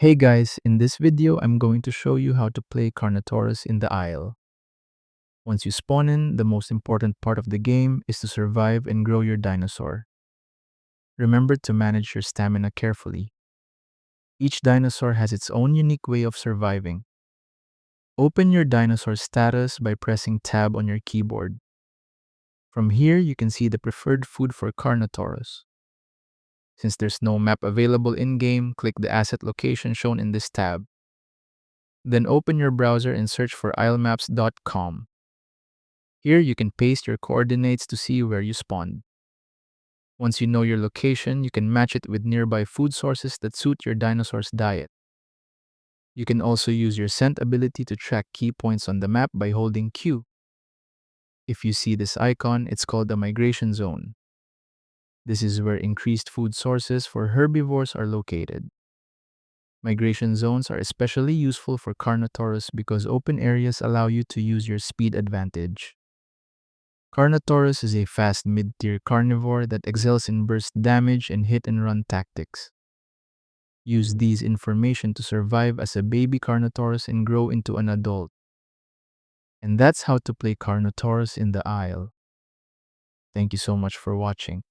Hey guys, in this video, I'm going to show you how to play Carnotaurus in the Isle. Once you spawn in, the most important part of the game is to survive and grow your dinosaur. Remember to manage your stamina carefully. Each dinosaur has its own unique way of surviving. Open your dinosaur status by pressing Tab on your keyboard. From here, you can see the preferred food for Carnotaurus. Since there's no map available in-game, click the asset location shown in this tab. Then open your browser and search for islemaps.com. Here, you can paste your coordinates to see where you spawned. Once you know your location, you can match it with nearby food sources that suit your dinosaur's diet. You can also use your scent ability to track key points on the map by holding Q. If you see this icon, it's called a migration zone. This is where increased food sources for herbivores are located. Migration zones are especially useful for Carnotaurus because open areas allow you to use your speed advantage. Carnotaurus is a fast mid-tier carnivore that excels in burst damage and hit-and-run tactics. Use these information to survive as a baby Carnotaurus and grow into an adult. And that's how to play Carnotaurus in the Isle. Thank you so much for watching.